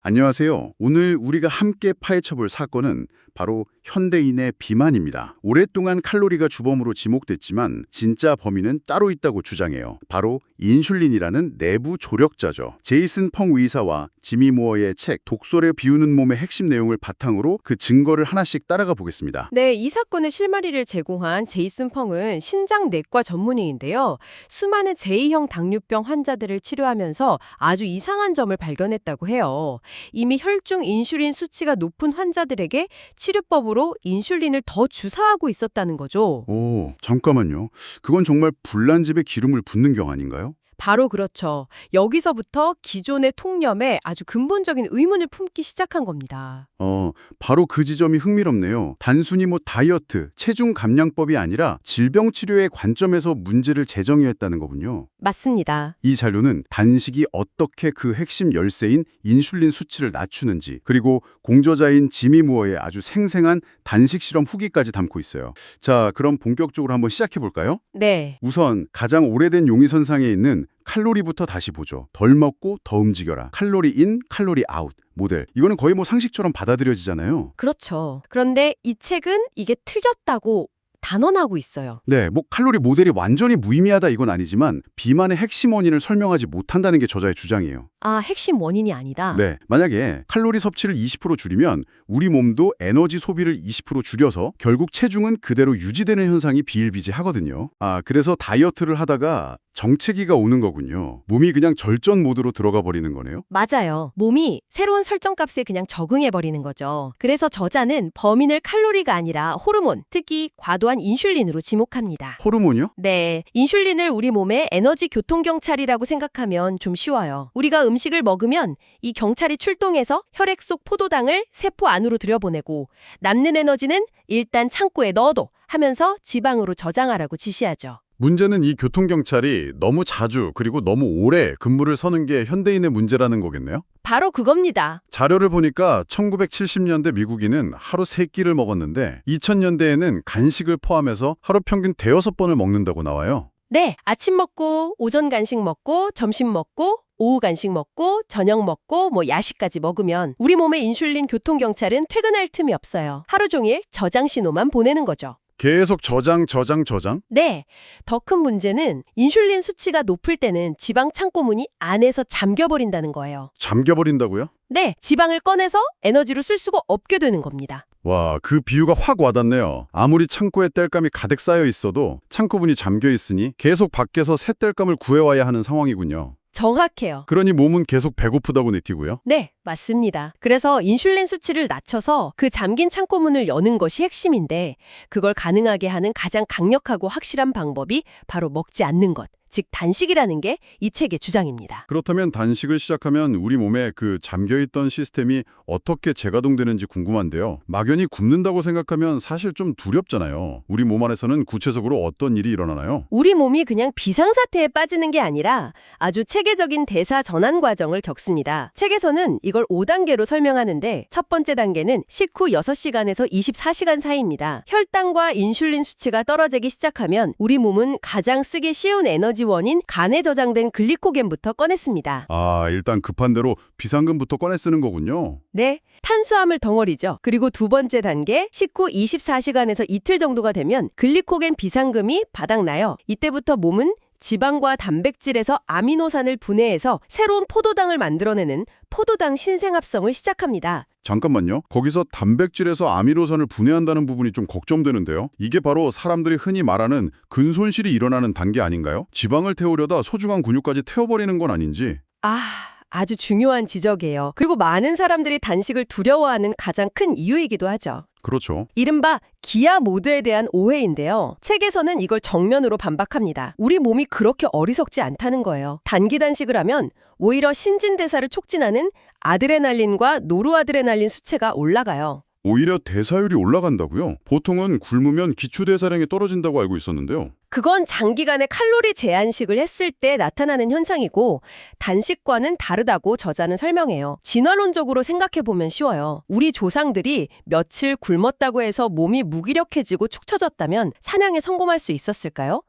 안녕하세요. 오늘 우리가 함께 파헤쳐볼 사건은 바로 현대인의 비만입니다. 오랫동안 칼로리가 주범으로 지목됐지만 진짜 범인은 따로 있다고 주장해요. 바로 인슐린이라는 내부 조력자죠. 제이슨 펑 의사와 지미 무어의 책 독소를 비우는 몸의 핵심 내용을 바탕으로 그 증거를 하나씩 따라가 보겠습니다. 네, 이 사건의 실마리를 제공한 제이슨 펑은 신장내과 전문의인데요. 수많은 제2형 당뇨병 환자들을 치료하면서 아주 이상한 점을 발견했다고 해요. 이미 혈중 인슐린 수치가 높은 환자들에게 치료법으로 인슐린을 더 주사하고 있었다는 거죠. 오, 잠깐만요. 그건 정말 불난집에 기름을 붓는 경 아닌가요? 바로 그렇죠. 여기서부터 기존의 통념에 아주 근본적인 의문을 품기 시작한 겁니다. 바로 그 지점이 흥미롭네요. 단순히 다이어트, 체중 감량법이 아니라 질병 치료의 관점에서 문제를 재정의했다는 거군요. 맞습니다. 이 자료는 단식이 어떻게 그 핵심 열쇠인 인슐린 수치를 낮추는지, 그리고 공저자인 지미 무어의 아주 생생한 단식 실험 후기까지 담고 있어요. 자, 그럼 본격적으로 한번 시작해 볼까요? 네. 우선 가장 오래된 용의선상에 있는 칼로리부터 다시 보죠. 덜 먹고 더 움직여라. 칼로리 인, 칼로리 아웃 모델. 이거는 거의 상식처럼 받아들여지잖아요. 그렇죠. 그런데 이 책은 이게 틀렸다고 단언하고 있어요. 네, 칼로리 모델이 완전히 무의미하다 이건 아니지만 비만의 핵심 원인을 설명하지 못한다는 게 저자의 주장이에요. 아, 핵심 원인이 아니다. 네, 만약에 칼로리 섭취를 20% 줄이면 우리 몸도 에너지 소비를 20% 줄여서 결국 체중은 그대로 유지되는 현상이 비일비재하거든요. 그래서 다이어트를 하다가 정체기가 오는 거군요. 몸이 그냥 절전 모드로 들어가 버리는 거네요. 맞아요. 몸이 새로운 설정값에 그냥 적응해버리는 거죠. 그래서 저자는 범인을 칼로리가 아니라 호르몬, 특히 과도한 인슐린으로 지목합니다. 호르몬이요? 네, 인슐린을 우리 몸의 에너지 교통경찰이라고 생각하면 좀 쉬워요. 우리가 음식을 먹으면 이 경찰이 출동해서 혈액 속 포도당을 세포 안으로 들여보내고 남는 에너지는 일단 창고에 넣어둬 하면서 지방으로 저장하라고 지시하죠. 문제는 이 교통경찰이 너무 자주 그리고 너무 오래 근무를 서는 게 현대인의 문제라는 거겠네요? 바로 그겁니다. 자료를 보니까 1970년대 미국인은 하루 3끼를 먹었는데 2000년대에는 간식을 포함해서 하루 평균 대여섯 번을 먹는다고 나와요. 네, 아침 먹고 오전 간식 먹고 점심 먹고 오후 간식 먹고 저녁 먹고 야식까지 먹으면 우리 몸의 인슐린 교통경찰은 퇴근할 틈이 없어요. 하루 종일 저장 신호만 보내는 거죠. 계속 저장? 네, 더 큰 문제는 인슐린 수치가 높을 때는 지방 창고 문이 안에서 잠겨버린다는 거예요. 잠겨버린다고요? 네, 지방을 꺼내서 에너지로 쓸 수가 없게 되는 겁니다. 와, 그 비유가 확 와닿네요. 아무리 창고에 땔감이 가득 쌓여 있어도 창고문이 잠겨 있으니 계속 밖에서 새 땔감을 구해와야 하는 상황이군요. 정확해요. 그러니 몸은 계속 배고프다고 느끼고요. 네, 맞습니다. 그래서 인슐린 수치를 낮춰서 그 잠긴 창고문을 여는 것이 핵심인데 그걸 가능하게 하는 가장 강력하고 확실한 방법이 바로 먹지 않는 것. 즉 단식이라는 게 이 책의 주장입니다. 그렇다면 단식을 시작하면 우리 몸에 그 잠겨있던 시스템이 어떻게 재가동되는지 궁금한데요. 막연히 굶는다고 생각하면 사실 좀 두렵잖아요. 우리 몸 안에서는 구체적으로 어떤 일이 일어나나요? 우리 몸이 그냥 비상사태에 빠지는 게 아니라 아주 체계적인 대사 전환 과정을 겪습니다. 책에서는 이걸 5단계로 설명하는데 첫 번째 단계는 식후 6시간에서 24시간 사이입니다. 혈당과 인슐린 수치가 떨어지기 시작하면 우리 몸은 가장 쓰기 쉬운 에너지원인 간에 저장된 글리코겐부터 꺼냈습니다. 일단 급한 대로 비상금부터 꺼내 쓰는 거군요. 네, 탄수화물 덩어리죠. 그리고 두 번째 단계, 식후 24시간에서 이틀 정도가 되면 글리코겐 비상금이 바닥나요. 이때부터 몸은 지방과 단백질에서 아미노산을 분해해서 새로운 포도당을 만들어내는 포도당 신생합성을 시작합니다. 잠깐만요. 거기서 단백질에서 아미노산을 분해한다는 부분이 좀 걱정되는데요. 이게 바로 사람들이 흔히 말하는 근손실이 일어나는 단계 아닌가요? 지방을 태우려다 소중한 근육까지 태워버리는 건 아닌지. 아주 중요한 지적이에요. 그리고 많은 사람들이 단식을 두려워하는 가장 큰 이유이기도 하죠. 그렇죠. 이른바 기아 모드에 대한 오해인데요. 책에서는 이걸 정면으로 반박합니다. 우리 몸이 그렇게 어리석지 않다는 거예요. 단기 단식을 하면 오히려 신진대사를 촉진하는 아드레날린과 노르아드레날린 수치가 올라가요. 오히려 대사율이 올라간다고요? 보통은 굶으면 기초대사량이 떨어진다고 알고 있었는데요. 그건 장기간의 칼로리 제한식을 했을 때 나타나는 현상이고 단식과는 다르다고 저자는 설명해요. 진화론적으로 생각해보면 쉬워요. 우리 조상들이 며칠 굶었다고 해서 몸이 무기력해지고 축 처졌다면 사냥에 성공할 수 있었을까요?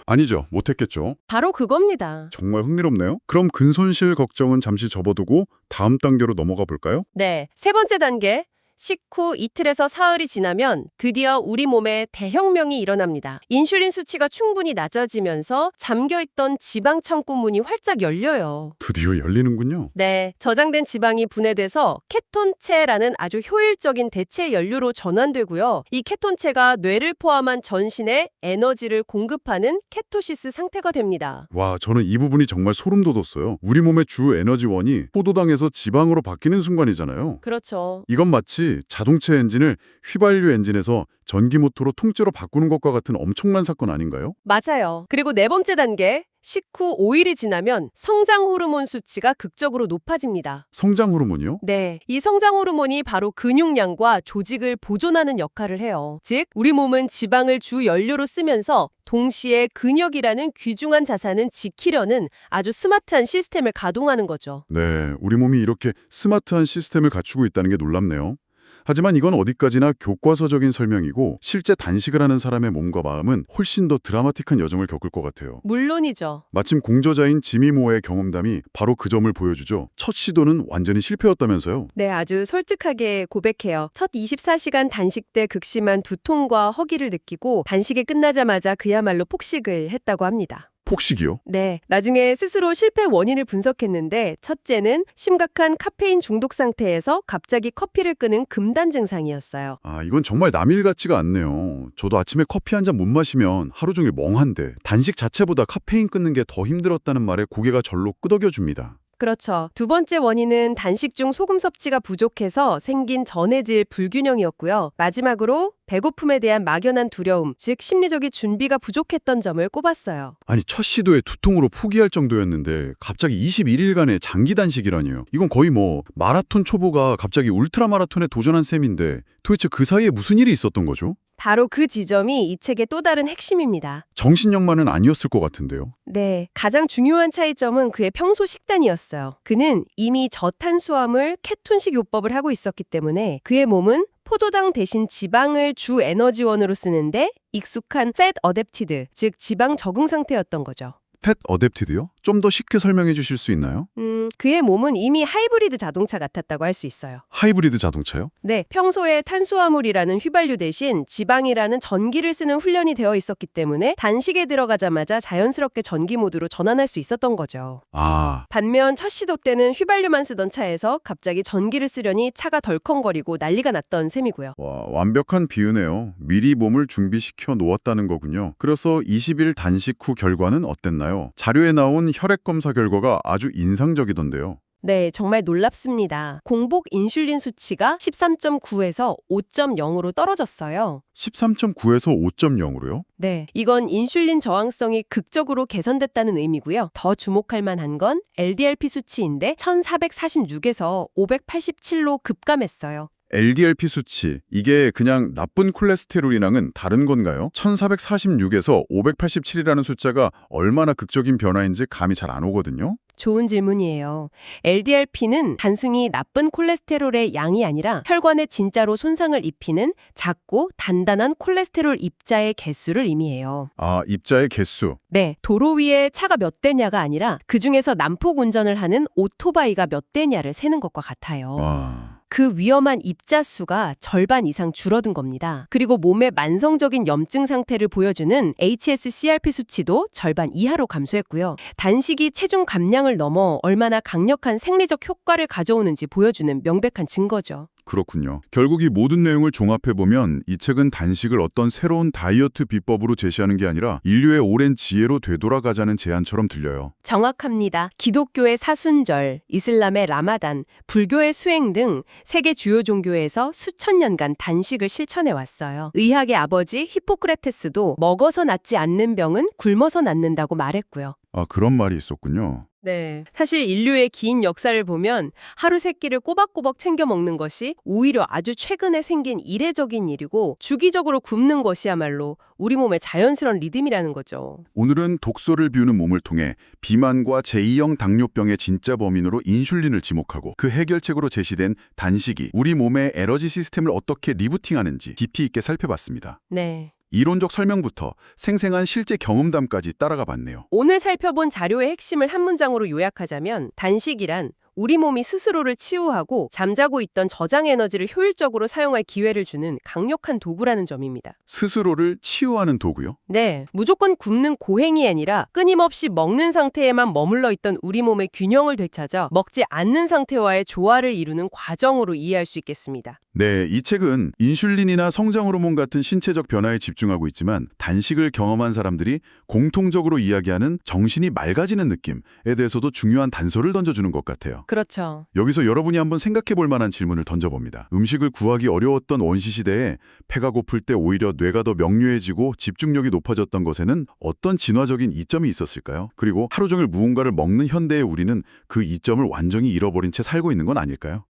아니죠. 못했겠죠. 바로 그겁니다. 정말 흥미롭네요. 그럼 근손실 걱정은 잠시 접어두고 다음 단계로 넘어가 볼까요? 네, 세 번째 단계. 식후 이틀에서 사흘이 지나면 드디어 우리 몸에 대혁명이 일어납니다. 인슐린 수치가 충분히 낮아지면서 잠겨있던 지방 창고 문이 활짝 열려요. 드디어 열리는군요. 네, 저장된 지방이 분해돼서 케톤체라는 아주 효율적인 대체 연료로 전환되고요. 이 케톤체가 뇌를 포함한 전신에 에너지를 공급하는 케토시스 상태가 됩니다. 와, 저는 이 부분이 정말 소름 돋았어요. 우리 몸의 주 에너지원이 포도당에서 지방으로 바뀌는 순간이잖아요. 그렇죠. 이건 마치 자동차 엔진을 휘발유 엔진에서 전기 모터로 통째로 바꾸는 것과 같은 엄청난 사건 아닌가요? 맞아요. 그리고 네 번째 단계, 식후 5일이 지나면 성장 호르몬 수치가 극적으로 높아집니다. 성장 호르몬이요? 네, 이 성장 호르몬이 바로 근육량과 조직을 보존하는 역할을 해요. 즉, 우리 몸은 지방을 주 연료로 쓰면서 동시에 근육이라는 귀중한 자산은 지키려는 아주 스마트한 시스템을 가동하는 거죠. 네, 우리 몸이 이렇게 스마트한 시스템을 갖추고 있다는 게 놀랍네요. 하지만 이건 어디까지나 교과서적인 설명이고 실제 단식을 하는 사람의 몸과 마음은 훨씬 더 드라마틱한 여정을 겪을 것 같아요. 물론이죠. 마침 공저자인 지미 모어의 경험담이 바로 그 점을 보여주죠. 첫 시도는 완전히 실패였다면서요. 네, 아주 솔직하게 고백해요. 첫 24시간 단식 때 극심한 두통과 허기를 느끼고 단식이 끝나자마자 그야말로 폭식을 했다고 합니다. 폭식이요? 네, 나중에 스스로 실패 원인을 분석했는데 첫째는 심각한 카페인 중독 상태에서 갑자기 커피를 끄는 금단 증상이었어요. 이건 정말 남일 같지가 않네요. 저도 아침에 커피 한 잔 못 마시면 하루 종일 멍한데 단식 자체보다 카페인 끊는 게 더 힘들었다는 말에 고개가 절로 끄덕여줍니다. 그렇죠. 두 번째 원인은 단식 중 소금 섭취가 부족해서 생긴 전해질 불균형이었고요. 마지막으로 배고픔에 대한 막연한 두려움, 즉 심리적인 준비가 부족했던 점을 꼽았어요. 아니, 첫 시도에 두통으로 포기할 정도였는데 갑자기 21일간의 장기 단식이라니요. 이건 거의 마라톤 초보가 갑자기 울트라 마라톤에 도전한 셈인데 도대체 그 사이에 무슨 일이 있었던 거죠? 바로 그 지점이 이 책의 또 다른 핵심입니다. 정신력만은 아니었을 것 같은데요. 네, 가장 중요한 차이점은 그의 평소 식단이었어요. 그는 이미 저탄수화물 케톤식 요법을 하고 있었기 때문에 그의 몸은 포도당 대신 지방을 주 에너지원으로 쓰는데 익숙한 fat adapted, 즉 지방 적응 상태였던 거죠. 팻 어댑티드요? 좀 더 쉽게 설명해 주실 수 있나요? 그의 몸은 이미 하이브리드 자동차 같았다고 할 수 있어요. 하이브리드 자동차요? 네, 평소에 탄수화물이라는 휘발유 대신 지방이라는 전기를 쓰는 훈련이 되어 있었기 때문에 단식에 들어가자마자 자연스럽게 전기 모드로 전환할 수 있었던 거죠. 반면 첫 시도 때는 휘발유만 쓰던 차에서 갑자기 전기를 쓰려니 차가 덜컹거리고 난리가 났던 셈이고요. 와, 완벽한 비유네요. 미리 몸을 준비시켜 놓았다는 거군요. 그래서 20일 단식 후 결과는 어땠나요? 자료에 나온 혈액 검사 결과가 아주 인상적이던데요. 네, 정말 놀랍습니다. 공복 인슐린 수치가 13.9에서 5.0으로 떨어졌어요. 13.9에서 5.0으로요? 네, 이건 인슐린 저항성이 극적으로 개선됐다는 의미고요. 더 주목할 만한 건 LDLP 수치인데 1446에서 587로 급감했어요. LDLP 수치, 이게 그냥 나쁜 콜레스테롤이랑은 다른 건가요? 1446에서 587이라는 숫자가 얼마나 극적인 변화인지 감이 잘 안 오거든요. 좋은 질문이에요. LDLP는 단순히 나쁜 콜레스테롤의 양이 아니라 혈관에 진짜로 손상을 입히는 작고 단단한 콜레스테롤 입자의 개수를 의미해요. 입자의 개수. 네, 도로 위에 차가 몇 대냐가 아니라 그중에서 난폭 운전을 하는 오토바이가 몇 대냐를 세는 것과 같아요. 그 위험한 입자 수가 절반 이상 줄어든 겁니다. 그리고 몸의 만성적인 염증 상태를 보여주는 hsCRP 수치도 절반 이하로 감소했고요. 단식이 체중 감량을 넘어 얼마나 강력한 생리적 효과를 가져오는지 보여주는 명백한 증거죠. 그렇군요. 결국 이 모든 내용을 종합해보면 이 책은 단식을 어떤 새로운 다이어트 비법으로 제시하는 게 아니라 인류의 오랜 지혜로 되돌아가자는 제안처럼 들려요. 정확합니다. 기독교의 사순절, 이슬람의 라마단, 불교의 수행 등 세계 주요 종교에서 수천 년간 단식을 실천해 왔어요. 의학의 아버지 히포크라테스도 먹어서 낫지 않는 병은 굶어서 낫는다고 말했고요. 그런 말이 있었군요. 네. 사실 인류의 긴 역사를 보면 하루 세 끼를 꼬박꼬박 챙겨 먹는 것이 오히려 아주 최근에 생긴 이례적인 일이고 주기적으로 굶는 것이야말로 우리 몸의 자연스러운 리듬이라는 거죠. 오늘은 독소를 비우는 몸을 통해 비만과 제2형 당뇨병의 진짜 범인으로 인슐린을 지목하고 그 해결책으로 제시된 단식이 우리 몸의 에너지 시스템을 어떻게 리부팅하는지 깊이 있게 살펴봤습니다. 네. 이론적 설명부터 생생한 실제 경험담까지 따라가 봤네요. 오늘 살펴본 자료의 핵심을 한 문장으로 요약하자면 단식이란 우리 몸이 스스로를 치유하고 잠자고 있던 저장 에너지를 효율적으로 사용할 기회를 주는 강력한 도구라는 점입니다. 스스로를 치유하는 도구요? 네, 무조건 굶는 고행이 아니라 끊임없이 먹는 상태에만 머물러 있던 우리 몸의 균형을 되찾아 먹지 않는 상태와의 조화를 이루는 과정으로 이해할 수 있겠습니다. 네, 이 책은 인슐린이나 성장 호르몬 같은 신체적 변화에 집중하고 있지만 단식을 경험한 사람들이 공통적으로 이야기하는 정신이 맑아지는 느낌에 대해서도 중요한 단서를 던져주는 것 같아요. 그렇죠. 여기서 여러분이 한번 생각해 볼 만한 질문을 던져봅니다. 음식을 구하기 어려웠던 원시시대에 배가 고플 때 오히려 뇌가 더 명료해지고 집중력이 높아졌던 것에는 어떤 진화적인 이점이 있었을까요? 그리고 하루 종일 무언가를 먹는 현대의 우리는 그 이점을 완전히 잃어버린 채 살고 있는 건 아닐까요?